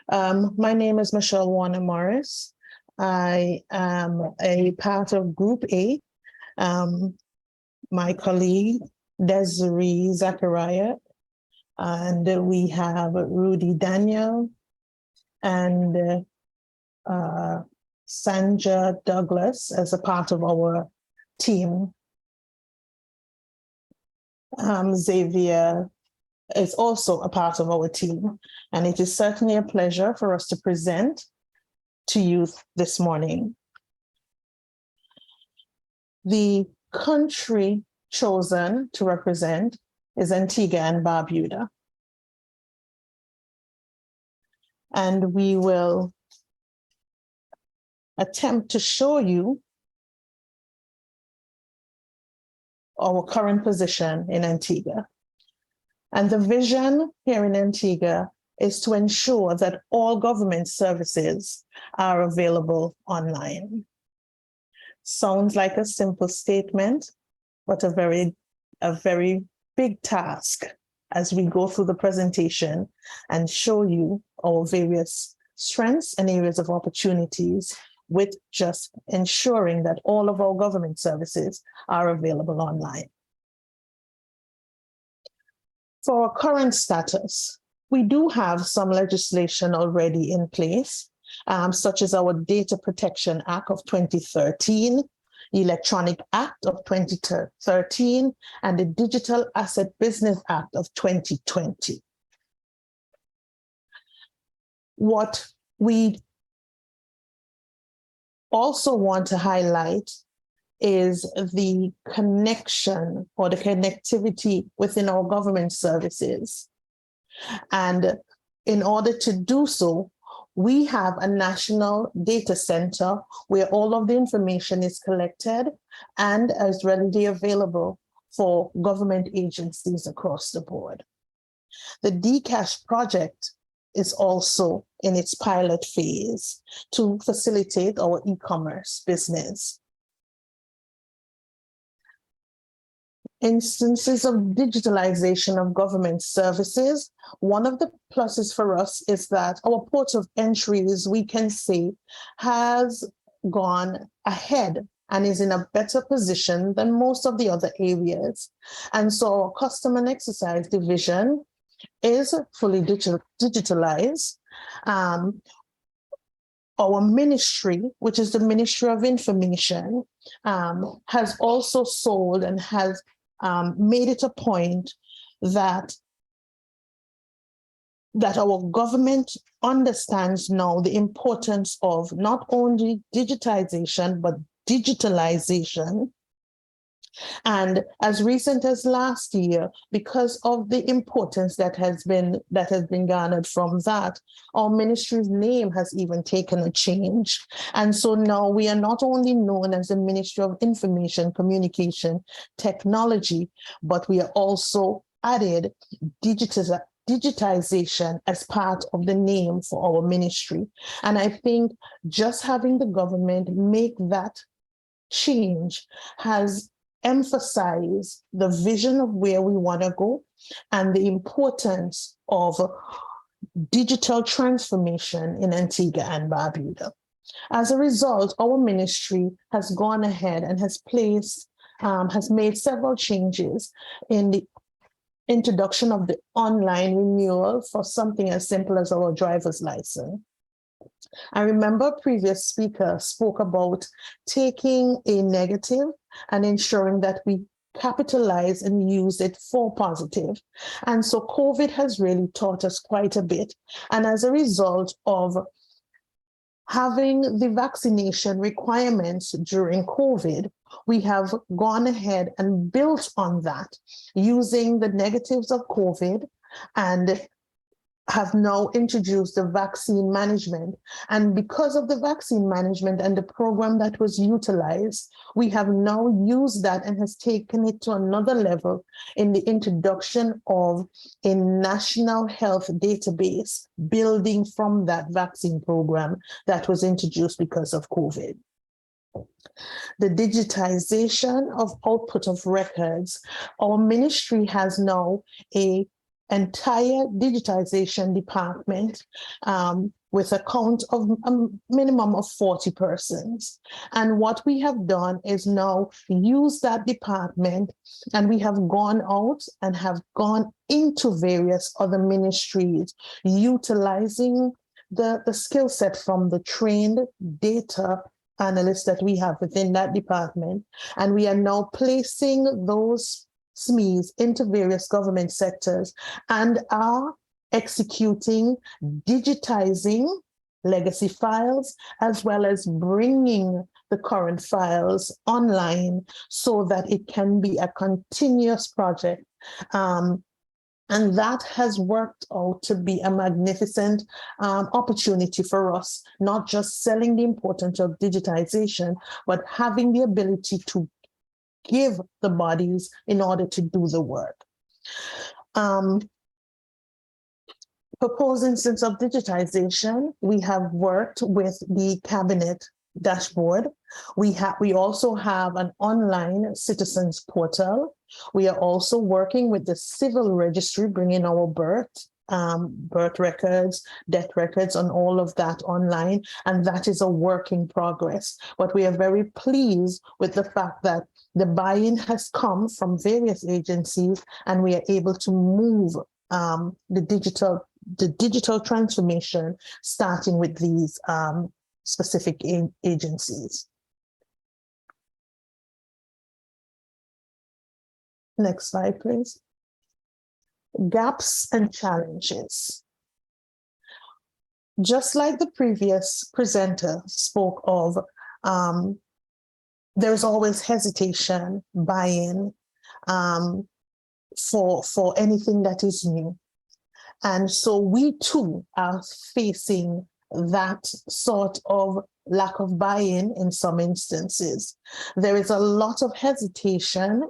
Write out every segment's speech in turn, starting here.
My name is Michelle Warner Morris. I am a part of Group A. My colleague, Desiree Zachariah, and we have Rudy Daniel and Sandra Douglas as a part of our team. Xavier is also a part of our team, and it is certainly a pleasure for us to present to you this morning. The country chosen to represent is Antigua and Barbuda. And we will attempt to show you our current position in Antigua. And the vision here in Antigua is to ensure that all government services are available online. Sounds like a simple statement, but a very big task as we go through the presentation and show you our various strengths and areas of opportunities with just ensuring that all of our government services are available online. For our current status, we do have some legislation already in place, such as our Data Protection Act of 2013, Electronic Act of 2013, and the Digital Asset Business Act of 2020. What we also want to highlight is the connection or the connectivity within our government services. And in order to do so, we have a national data center where all of the information is collected and is readily available for government agencies across the board. The DCash project is also in its pilot phase to facilitate our e-commerce business. Instances of digitalization of government services. One of the pluses for us is that our port of entries, we can say, has gone ahead and is in a better position than most of the other areas. And so our custom and exercise division is fully digitalized. Our ministry, which is the Ministry of Information, has also sold and has made it a point that our government understands now the importance of not only digitization, but digitalization. And as recent as last year, because of the importance that has been garnered from that, our ministry's name has even taken a change. And so now we are not only known as the Ministry of Information, Communication, Technology, but we are also added digitization as part of the name for our ministry. And I think just having the government make that change has emphasize the vision of where we want to go and the importance of digital transformation in Antigua and Barbuda. As a result, our ministry has gone ahead and has made several changes in the introduction of the online renewal for something as simple as our driver's license. I remember a previous speaker spoke about taking a negative and ensuring that we capitalize and use it for positive. And so COVID has really taught us quite a bit. And as a result of having the vaccination requirements during COVID, we have gone ahead and built on that using the negatives of COVID and have now introduced the vaccine management. And because of the vaccine management and the program that was utilized, we have now used that and has taken it to another level in the introduction of a national health database building from that vaccine program that was introduced because of COVID. The digitization of output of records. Our ministry has now a entire digitization department with a count of a minimum of 40 persons. And what we have done is now use that department, and we have gone out and have gone into various other ministries, utilizing the skill set from the trained data analysts that we have within that department. And we are now placing those SMEs into various government sectors and are executing, digitizing legacy files, as well as bringing the current files online so that it can be a continuous project. And that has worked out to be a magnificent opportunity for us, not just selling the importance of digitization, but having the ability to give the bodies in order to do the work. Proposed instance of digitization, we have worked with the cabinet dashboard. We also have an online citizens portal. We are also working with the civil registry, bringing our birth records, death records, and all of that online. And that is a work in progress. But we are very pleased with the fact that the buy-in has come from various agencies, and we are able to move the digital transformation, starting with these specific agencies. Next slide, please. Gaps and challenges. Just like the previous presenter spoke of, there's always hesitation, buy-in for anything that is new. And so we too are facing that sort of lack of buy-in in some instances. There is a lot of hesitation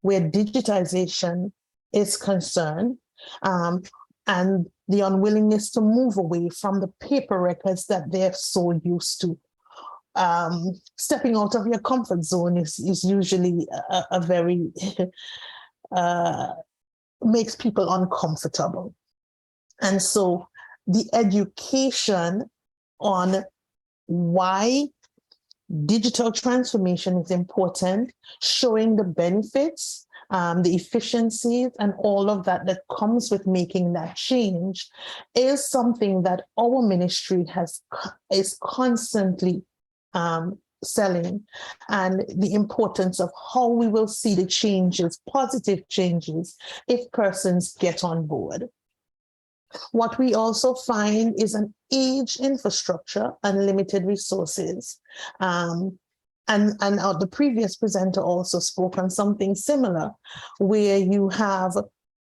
where digitization is concerned, and the unwillingness to move away from the paper records that they're so used to. Stepping out of your comfort zone is usually a very makes people uncomfortable. And so the education on why digital transformation is important, showing the benefits, the efficiencies, and all of that that comes with making that change is something that our ministry is constantly selling, and the importance of how we will see the changes, positive changes, if persons get on board. What we also find is an aged infrastructure and limited resources. And the previous presenter also spoke on something similar, where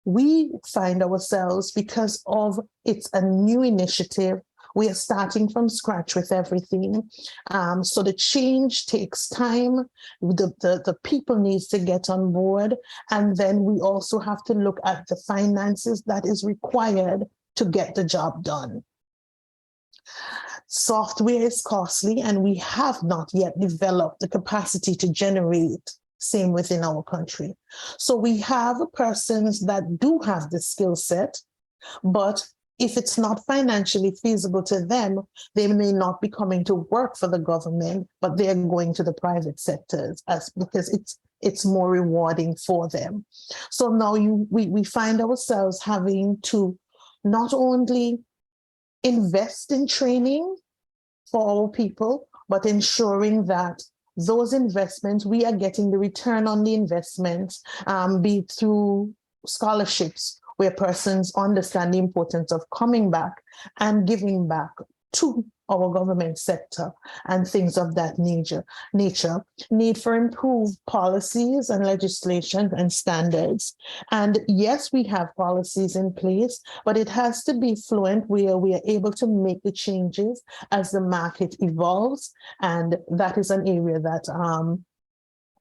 we find ourselves, because of it's a new initiative, we are starting from scratch with everything. So the change takes time. The people needs to get on board. And then we also have to look at the finances that is required to get the job done. Software is costly, and we have not yet developed the capacity to generate same within our country. So we have persons that do have the skill set, but if it's not financially feasible to them, they may not be coming to work for the government, but they're going to the private sectors because it's more rewarding for them. So now we find ourselves having to not only invest in training for our people, but ensuring that those investments, we are getting the return on the investments, be it through scholarships, where persons understand the importance of coming back and giving back to our government sector and things of that nature. Need for improved policies and legislation and standards. And yes, we have policies in place, but it has to be fluent where we are able to make the changes as the market evolves. And that is an area that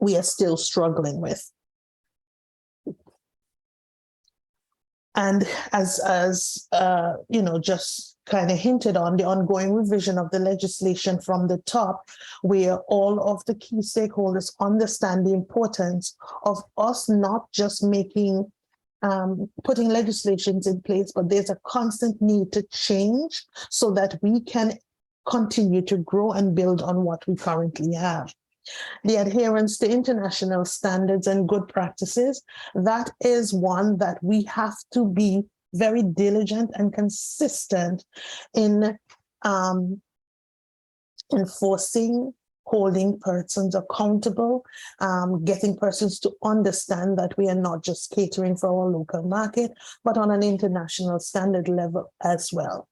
we are still struggling with. And as just kind of hinted on, the ongoing revision of the legislation from the top, where all of the key stakeholders understand the importance of us not just making putting legislations in place, but there's a constant need to change so that we can continue to grow and build on what we currently have. The adherence to international standards and good practices, that is one that we have to be very diligent and consistent in enforcing, holding persons accountable, getting persons to understand that we are not just catering for our local market, but on an international standard level as well.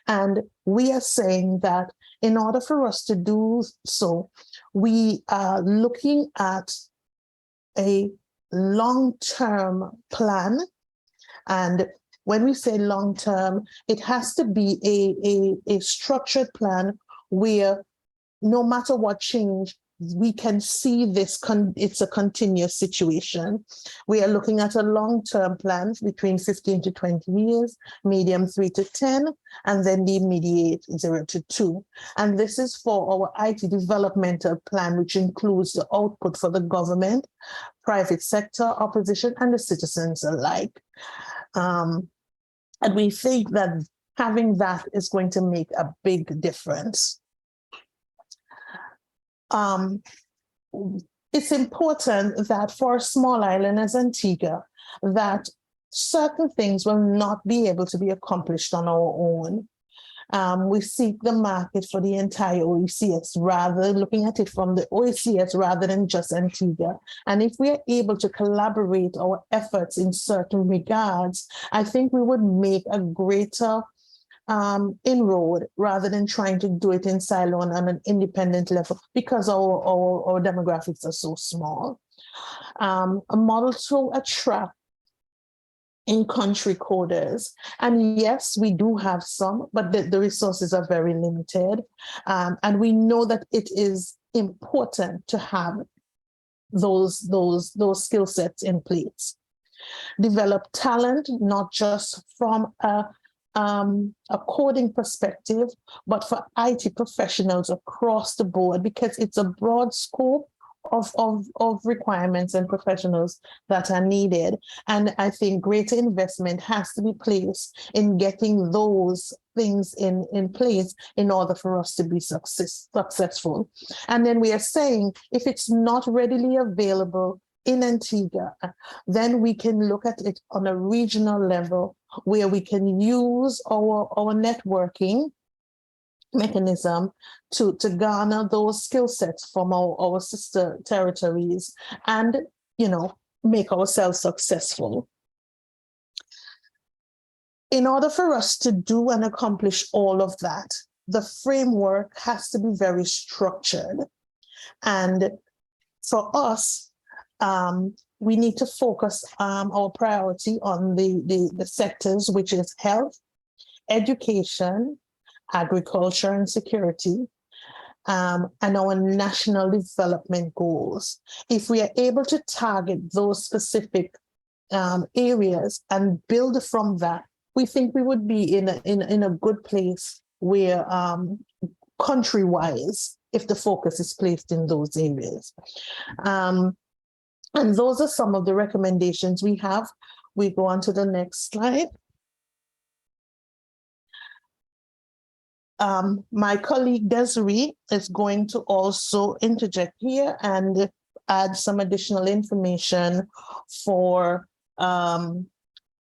And we are saying that in order for us to do so, we are looking at a long-term plan. And when we say long-term, it has to be a structured plan where no matter what change, we can see this, it's a continuous situation. We are looking at a long-term plan between 15 to 20 years, medium 3 to 10, and then the immediate 0 to 2. And this is for our IT developmental plan, which includes the output for the government, private sector, opposition, and the citizens alike. And we think that having that is going to make a big difference. It's important that for a small island as Antigua, that certain things will not be able to be accomplished on our own. We seek the market for the entire OECS, rather looking at it from the OECS rather than just Antigua. And if we are able to collaborate our efforts in certain regards, I think we would make a greater inroad rather than trying to do it in silo on an independent level because our demographics are so small. A model to attract in-country coders. And yes, we do have some, but the resources are very limited. And we know that it is important to have those skill sets in place. Develop talent, not just from a coding perspective, but for IT professionals across the board, because it's a broad scope of requirements and professionals that are needed. And I think greater investment has to be placed in getting those things in place in order for us to be successful. And then we are saying, if it's not readily available in Antigua, then we can look at it on a regional level where we can use our networking mechanism to garner those skill sets from our sister territories and, make ourselves successful. In order for us to do and accomplish all of that, the framework has to be very structured. And for us, we need to focus our priority on the sectors, which is health, education, agriculture and security, and our national development goals. If we are able to target those specific areas and build from that, we think we would be in a good place where country-wise, if the focus is placed in those areas. And those are some of the recommendations we have. We go on to the next slide. My colleague Desiree is going to also interject here and add some additional information for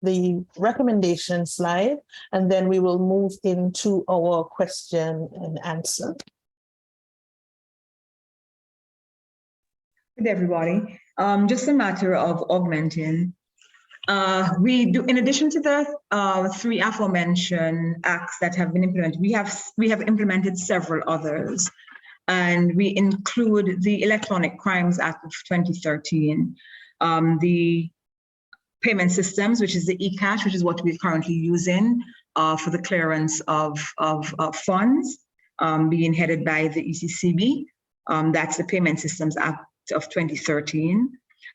the recommendation slide, and then we will move into our question and answer. Good, everybody. Just a matter of augmenting. We do, in addition to the 3 aforementioned acts that have been implemented, we have implemented several others, and we include the Electronic Crimes Act of 2013, the payment systems, which is the eCash, which is what we're currently using for the clearance of funds, being headed by the ECCB. That's the Payment Systems Act of 2013,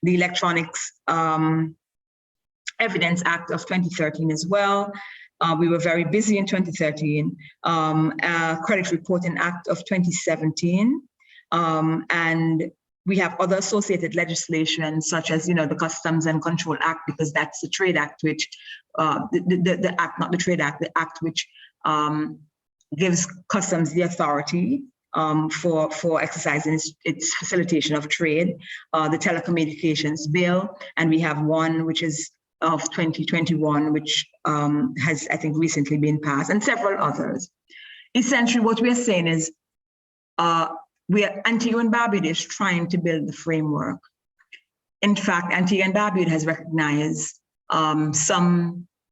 the Electronics Evidence Act of 2013 as well. We were very busy in 2013. Credit Reporting Act of 2017, and we have other associated legislation, such as, the Customs and Control Act, because that's the Trade Act, which the act, not the Trade Act, the act which gives Customs the authority for exercising its facilitation of trade, the Telecommunications Bill, and we have one which is of 2021, which has, I think, recently been passed, and several others. Essentially, what we are saying is we are Antigua and Barbuda trying to build the framework. In fact, Antigua and Barbuda has recognized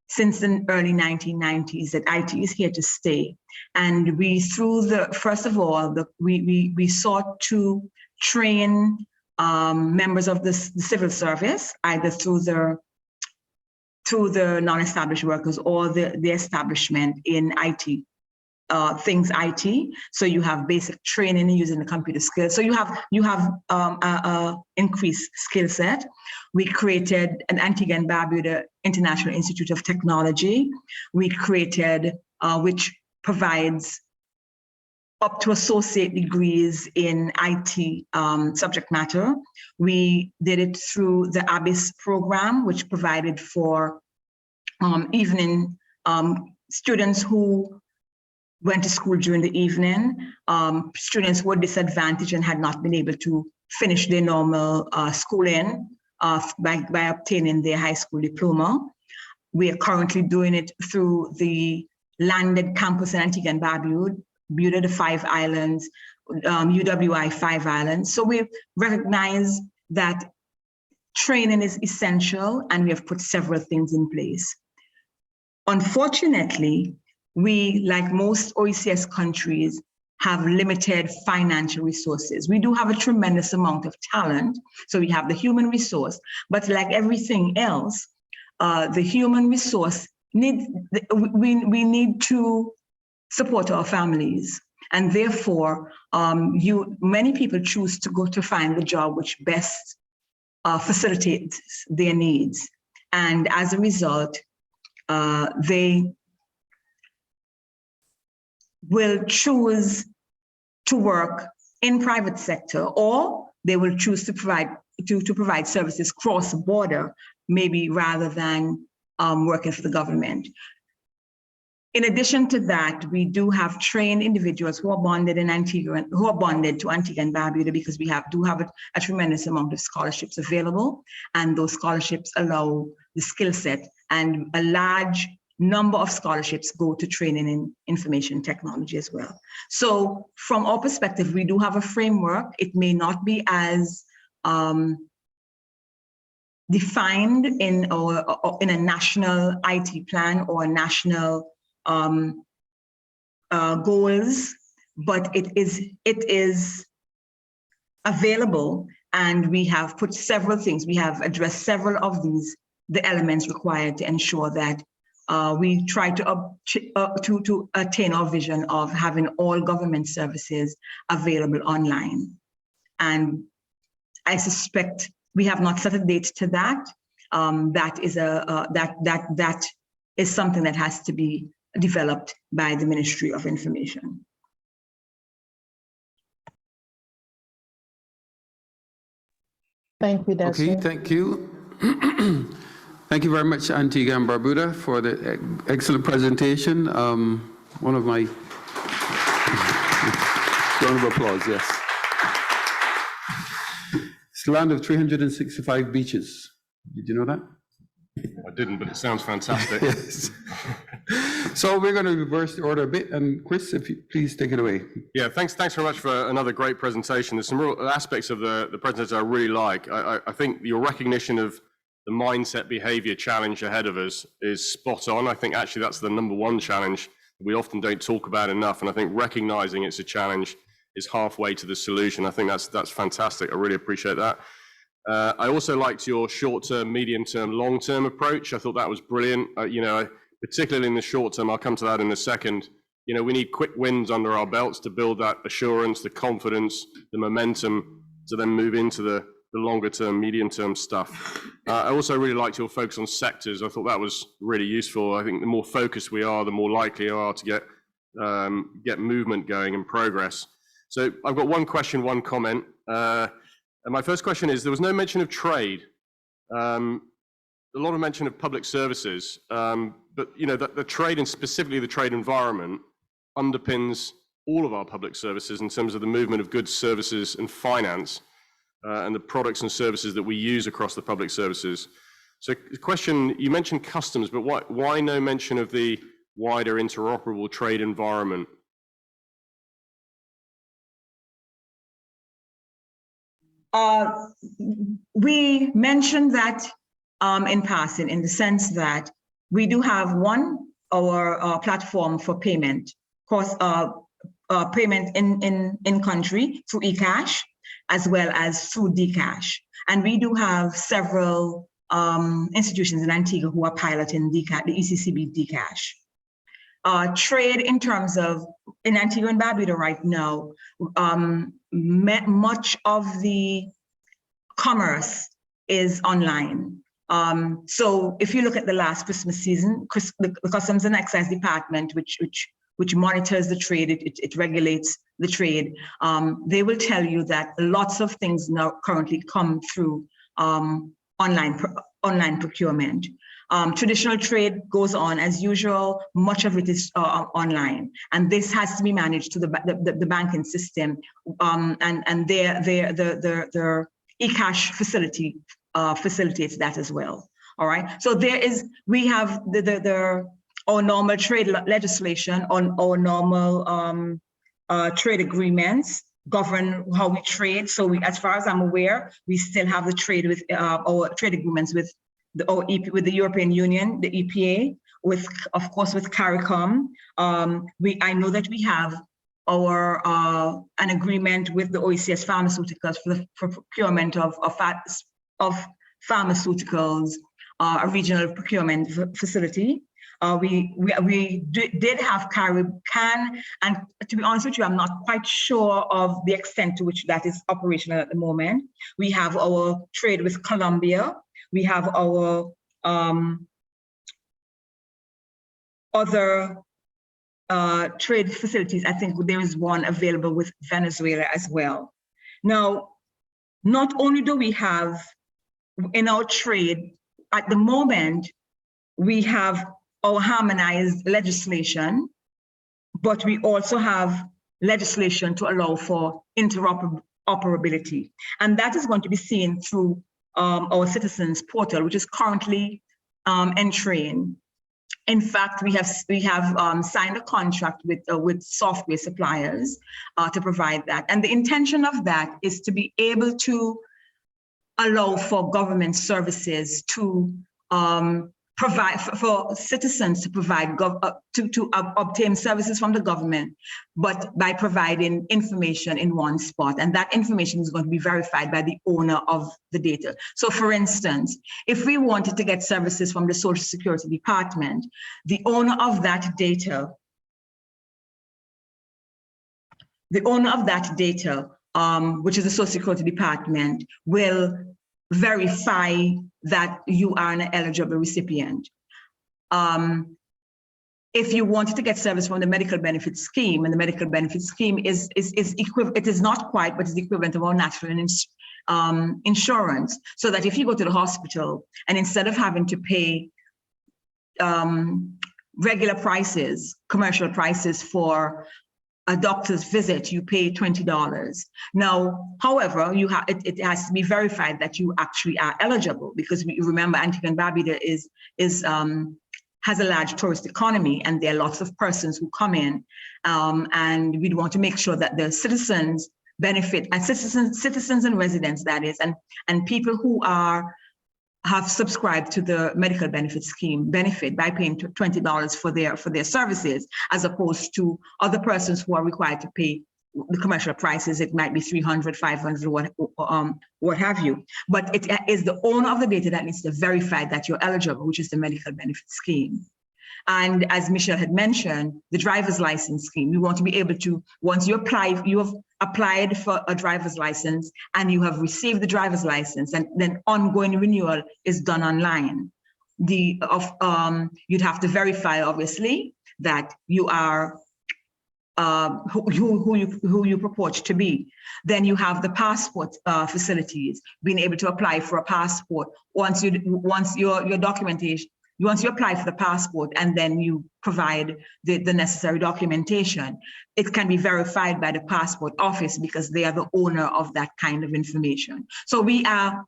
since the early 1990s that IT is here to stay. And we, first of all, we sought to train members of the civil service, either through the non-established workers or the establishment in IT. Things IT, so you have basic training using the computer skills. So you have increased skill set. We created an Antigua and Barbuda International Institute of Technology. We created, which provides up to associate degrees in IT subject matter. We did it through the ABIS program, which provided for evening students who went to school during the evening, students who were disadvantaged and had not been able to finish their normal schooling by obtaining their high school diploma. We are currently doing it through the landed campus in Antigua and Barbuda, the 5 islands, UWI 5 islands. So we recognize that training is essential, and we have put several things in place. Unfortunately, we, like most OECS countries, have limited financial resources. We do have a tremendous amount of talent, so we have the human resource, but like everything else, the human resource we need to support our families, and therefore, many people choose to go to find the job which best facilitates their needs, and as a result, they will choose to work in private sector, or they will choose to provide services cross-border, maybe rather than working for the government. In addition to that, we do have trained individuals who are bonded in Antigua, who are bonded to Antigua and Barbuda, because we do have a tremendous amount of scholarships available, and those scholarships allow the skill set, and a large number of scholarships go to training in information technology as well. So from our perspective, we do have a framework. It may not be as defined in a national IT plan or national goals, but it is available, and we have put several things. We have addressed several of the elements required to ensure that we try to attain our vision of having all government services available online. And I suspect we have not set a date to that. That is something that has to be developed by the Ministry of Information. Thank you, Desiree. Okay, thank you. Thank you very much, Antigua and Barbuda, for the excellent presentation. One of my round of applause, yes. It's the land of 365 beaches. Did you know that? I didn't, but it sounds fantastic. Yes. So we're going to reverse the order a bit, and Chris, if you please take it away. Yeah, thanks very much for another great presentation. There's some real aspects of the presentation I really like. I think your recognition of the mindset behavior challenge ahead of us is spot on. I think actually that's the #1 challenge we often don't talk about enough, and I think recognizing it's a challenge is halfway to the solution. I think that's fantastic. I really appreciate that. I also liked your short-term, medium-term, long-term approach. I thought that was brilliant. Particularly in the short term, I'll come to that in a second. We need quick wins under our belts to build that assurance, the confidence, the momentum to then move into the longer term, medium term stuff. I also really liked your focus on sectors. I thought that was really useful. I think the more focused we are, the more likely we are to get movement going and progress. So I've got one question, one comment. And my first question is, there was no mention of trade. A lot of mention of public services, but you know, the trade and specifically the trade environment underpins all of our public services in terms of the movement of goods, services, and finance, and the products and services that we use across the public services. So the question, you mentioned customs, but why no mention of the wider interoperable trade environment? We mentioned that in passing, in the sense that we do have our platform for payment, payment in country through eCash, as well as through Dcash. And we do have several institutions in Antigua who are piloting Dcash, the ECCB Dcash. Trade in terms of, in Antigua and Barbuda right now, much of the commerce is online. So if you look at the last Christmas season, the Customs and Excise Department, which monitors the trade, it regulates the trade, they will tell you that lots of things now currently come through online procurement. Traditional trade goes on as usual. Much of it is online, and this has to be managed to the banking system, and their eCash facility facilitates that as well. All right. So we have our normal trade legislation on our normal trade agreements govern how we trade. So as far as I'm aware, we still have the trade with our trade agreements with the European Union, the EPA, of course with CARICOM. I know that we have an agreement with the OECS Pharmaceuticals for procurement of pharmaceuticals, a regional procurement facility. We did have CAN, and to be honest with you, I'm not quite sure of the extent to which that is operational at the moment. We have our trade with Colombia. We have our other trade facilities. I think there is one available with Venezuela as well. Now, not only do we have in our trade, at the moment, we have our harmonized legislation, but we also have legislation to allow for interoperability. And that is going to be seen through our citizens portal, which is currently entering. In fact, we have signed a contract with software suppliers to provide that. And the intention of that is to be able to allow for government services to provide for citizens to provide to obtain services from the government, but by providing information in one spot, and that information is going to be verified by the owner of the data. So, for instance, if we wanted to get services from the Social Security Department, the owner of that data, which is the Social Security Department, will verify that you are an eligible recipient. If you wanted to get service from the medical benefit scheme, and the medical benefit scheme is equivalent, it is not quite, but it's the equivalent of our national insurance. So that if you go to the hospital and instead of having to pay regular prices, commercial prices for a doctor's visit, you pay $20. Now, however, it has to be verified that you actually are eligible, because we remember Antigua and Barbuda has a large tourist economy, and there are lots of persons who come in, and we'd want to make sure that the citizens benefit, and citizens and residents, that is, and people who have subscribed to the medical benefit scheme benefit by paying $20 for their services, as opposed to other persons who are required to pay the commercial prices. It might be $300, $500, what have you. But it is the owner of the data that needs to verify that you're eligible, which is the medical benefit scheme. And as Michelle had mentioned, the driver's license scheme, we want to be able to, once you have applied for a driver's license and you have received the driver's license, and then ongoing renewal is done online. You'd have to verify, obviously, that you are who you purport to be. Then you have the passport facilities, being able to apply for a passport once your documentation. Once you apply for the passport and then you provide the necessary documentation, it can be verified by the passport office because they are the owner of that kind of information. So we are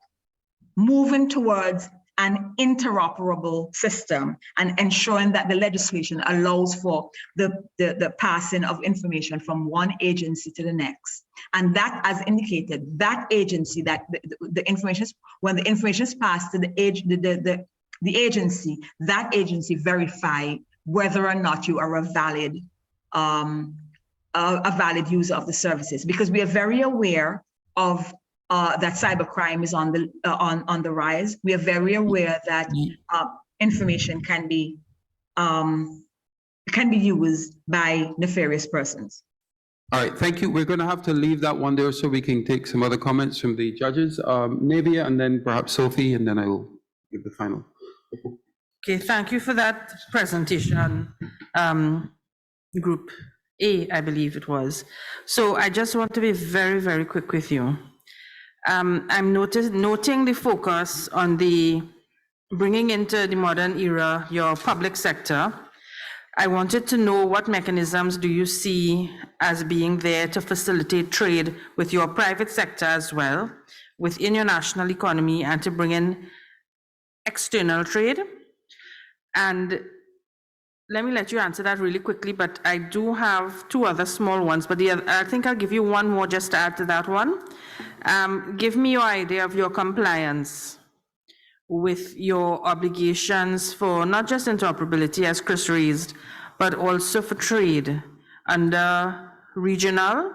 moving towards an interoperable system and ensuring that the legislation allows for the passing of information from one agency to the next. And that, as indicated, that agency, that the information, when the information is passed to the agency, that agency verify whether or not you are a valid user of the services, because we are very aware of that cybercrime is on the rise. We are very aware that information can be used by nefarious persons. All right, thank you. We're going to have to leave that one there so we can take some other comments from the judges. Navia, and then perhaps Sophie, and then I will give the final. Okay, thank you for that presentation, Group A, I believe it was. So I just want to be very, very quick with you. I'm noting the focus on the bringing into the modern era your public sector. I wanted to know what mechanisms do you see as being there to facilitate trade with your private sector as well, within your national economy, and to bring in external trade. And let me let you answer that really quickly, but I do have two other small ones, but I think I'll give you one more just to add to that one. Give me your idea of your compliance with your obligations for not just interoperability, as Chris raised, but also for trade under regional,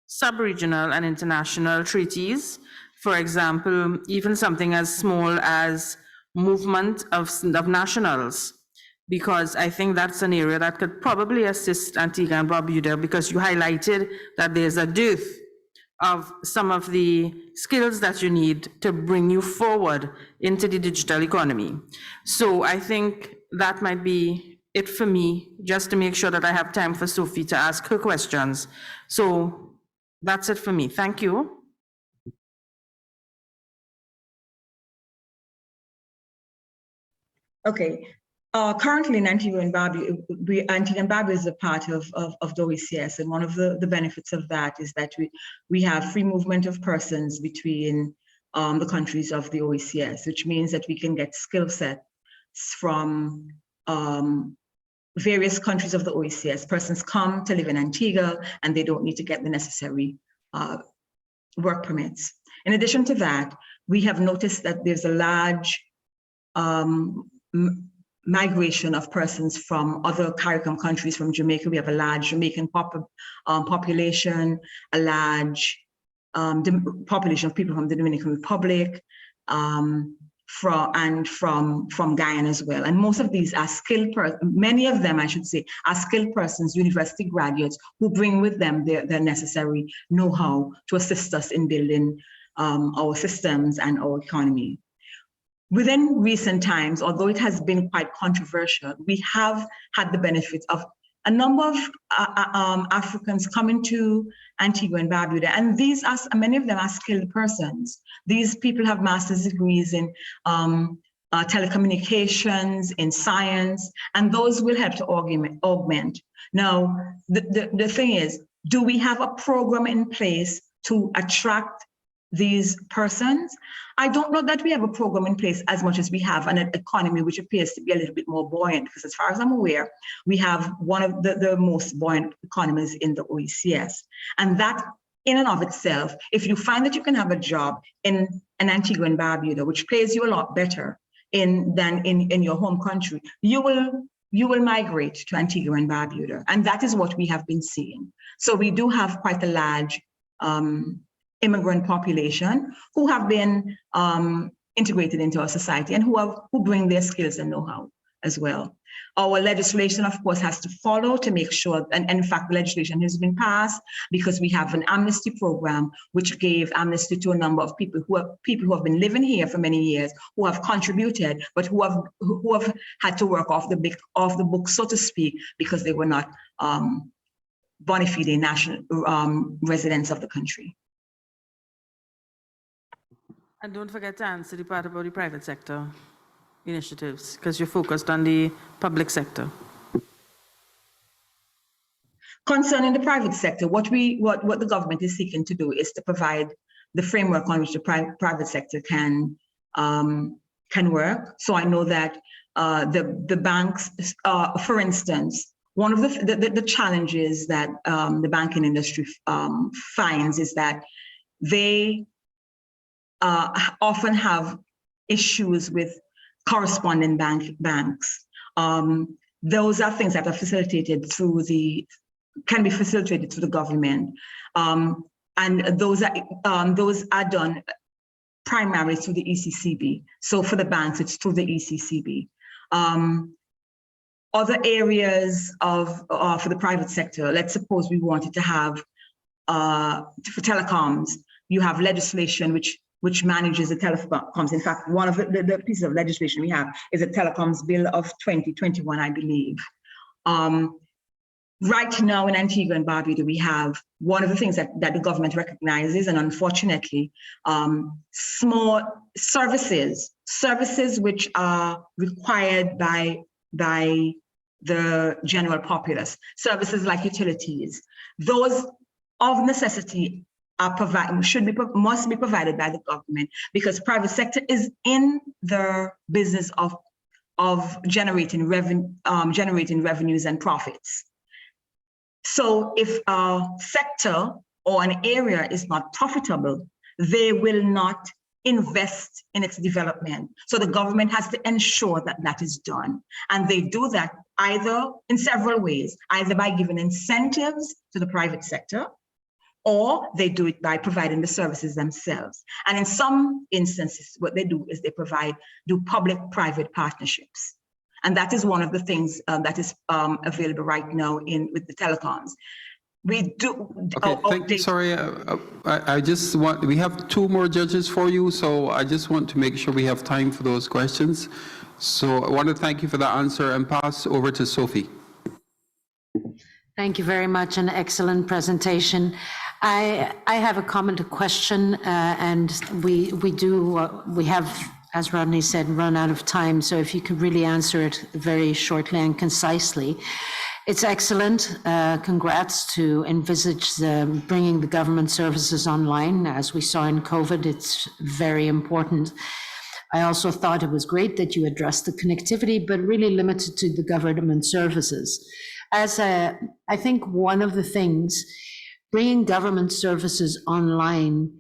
sub-regional, and international treaties. For example, even something as small as movement of nationals, because I think that's an area that could probably assist Antigua and Barbuda, because you highlighted that there's a dearth of some of the skills that you need to bring you forward into the digital economy. So I think that might be it for me, just to make sure that I have time for Sophie to ask her questions. So that's it for me. Thank you. Okay. Currently in Antigua and Barbuda is a part of the OECS, and one of the benefits of that is that we have free movement of persons between the countries of the OECS, which means that we can get skill sets from various countries of the OECS. Persons come to live in Antigua and they don't need to get the necessary work permits. In addition to that, we have noticed that there's a large migration of persons from other CARICOM countries. From Jamaica, we have a large Jamaican population, a large population of people from the Dominican Republic, from Guyana as well. And most of these are skilled many of them, I should say, are skilled persons, university graduates, who bring with them their necessary know-how to assist us in building our systems and our economy. Within recent times, although it has been quite controversial, we have had the benefit of a number of Africans coming to Antigua and Barbuda, and many of them are skilled persons. These people have master's degrees in telecommunications, in science, and those will help to augment. Now, the thing is, do we have a program in place to attract these persons? I don't know that we have a program in place as much as we have an economy which appears to be a little bit more buoyant, because as far as I'm aware, we have one of the most buoyant economies in the OECS. And that in and of itself, if you find that you can have a job in Antigua and Barbuda, which pays you a lot better than in your home country, you will migrate to Antigua and Barbuda. And that is what we have been seeing. So we do have quite a large immigrant population who have been integrated into our society and who bring their skills and know-how as well. Our legislation, of course, has to follow to make sure, and in fact, the legislation has been passed because we have an amnesty program which gave amnesty to a number of people who have been living here for many years, who have contributed, but who have had to work off the book, so to speak, because they were not bona fide national residents of the country. And don't forget to answer the part about the private sector initiatives, because you're focused on the public sector. Concerning the private sector, what the government is seeking to do is to provide the framework on which the private sector can work. So I know that the banks, for instance, one of the challenges that the banking industry finds is that they often have issues with correspondent banks. Those are things that are facilitated through can be facilitated through the government, and those are done primarily through the ECCB. So for the banks, it's through the ECCB. Other areas for the private sector, let's suppose we wanted to have for telecoms, you have legislation which manages the telecoms. In fact, one of the pieces of legislation we have is a telecoms bill of 2021, I believe. Right now in Antigua and Barbuda, we have one of the things that the government recognizes, and unfortunately, small services which are required by the general populace, services like utilities, those of necessity must be provided by the government, because private sector is in the business of generating revenues and profits. So if a sector or an area is not profitable, they will not invest in its development. So the government has to ensure that that is done. And they do that either in several ways, either by giving incentives to the private sector, or they do it by providing the services themselves. And in some instances, what they do is they do public-private partnerships. And that is one of the things that is available right now with the telecoms. We do. Okay, thank you. Sorry, we have two more judges for you, so I just want to make sure we have time for those questions. So I want to thank you for that answer and pass over to Sophie. Thank you very much. An excellent presentation. I have a comment, a question, and we have, as Rodney said, run out of time. So if you could really answer it very shortly and concisely. It's excellent. Congrats to envisage bringing the government services online. As we saw in COVID, it's very important. I also thought it was great that you addressed the connectivity, but really limited to the government services. I think one of the things, bringing government services online,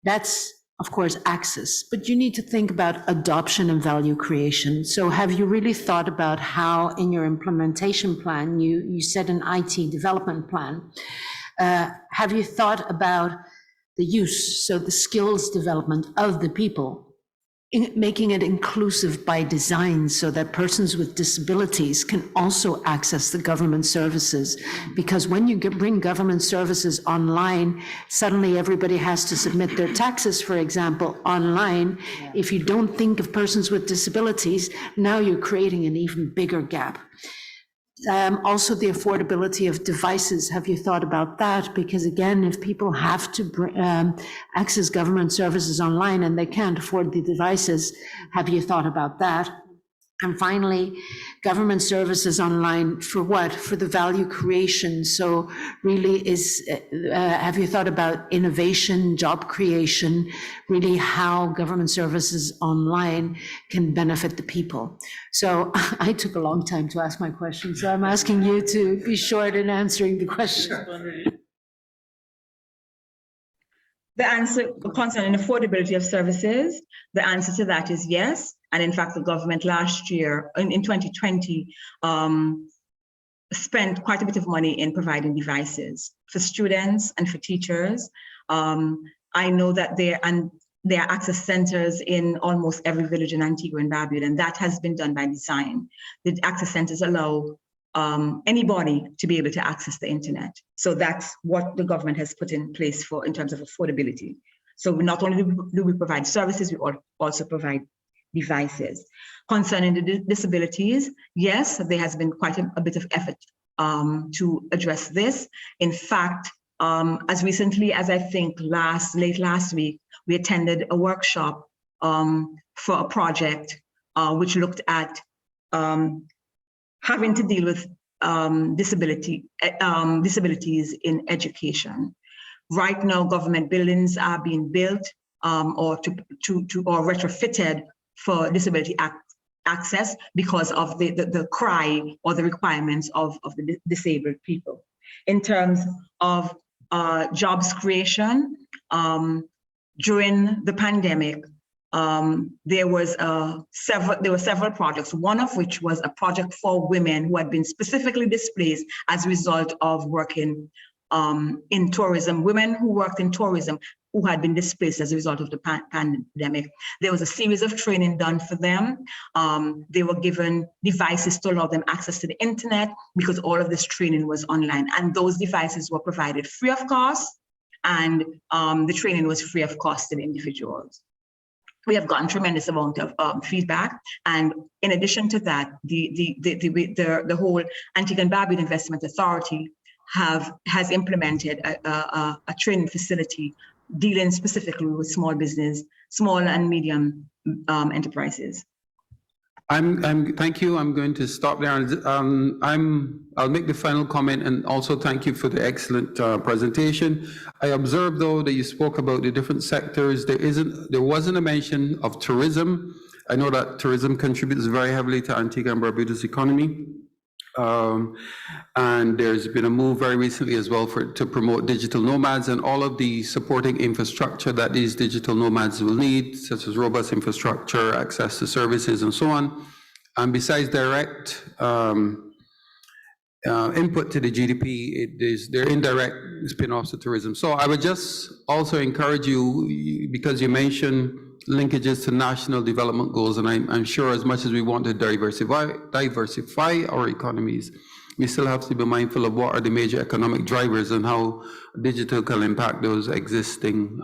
that's of course access, but you need to think about adoption and value creation. So have you really thought about how in your implementation plan, you said an IT development plan, have you thought about the use, so the skills development of the people, making it inclusive by design so that persons with disabilities can also access the government services? Because when you bring government services online, suddenly everybody has to submit their taxes, for example, online. If you don't think of persons with disabilities, now you're creating an even bigger gap. Also the affordability of devices, have you thought about that? Because again, if people have to access government services online and they can't afford the devices, have you thought about that? And finally, government services online for what? For the value creation. So really have you thought about innovation, job creation, really how government services online can benefit the people? So I took a long time to ask my question, so I'm asking you to be short in answering the question. The answer concerning affordability of services, the answer to that is yes. And in fact, the government last year, in 2020, spent quite a bit of money in providing devices for students and for teachers. I know that there are access centers in almost every village in Antigua and Barbuda, and that has been done by design. The access centers allow anybody to be able to access the internet. So that's what the government has put in place in terms of affordability. So not only do we provide services, we also provide devices. Concerning the disabilities, yes, there has been quite a bit of effort to address this. In fact, as recently as I think late last week, we attended a workshop for a project which looked at having to deal with disabilities in education. Right now, government buildings are being built or retrofitted for disability access because of the cry or the requirements of the disabled people. In terms of jobs creation, during the pandemic, there were several projects, one of which was a project for women who had been specifically displaced as a result of working in tourism, women who worked in tourism who had been displaced as a result of the pandemic. There was a series of training done for them. They were given devices to allow them access to the internet because all of this training was online, and those devices were provided free of cost, and the training was free of cost to the individuals. We have gotten tremendous amount of feedback, and in addition to that, the whole Antigua and Barbuda Investment Authority has implemented a training facility dealing specifically with small and medium enterprises. Thank you. I'm going to stop there. I'll make the final comment, and also thank you for the excellent presentation. I observed though that you spoke about the different sectors. There wasn't a mention of tourism. I know that tourism contributes very heavily to Antigua and Barbuda's economy. And there's been a move very recently as well to promote digital nomads and all of the supporting infrastructure that these digital nomads will need, such as robust infrastructure, access to services, and so on. And besides direct input to the GDP, there are indirect spin-offs to tourism. So I would just also encourage you, because you mentioned linkages to national development goals, and I'm sure as much as we want to diversify our economies, we still have to be mindful of what are the major economic drivers and how digital can impact those existing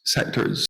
sectors.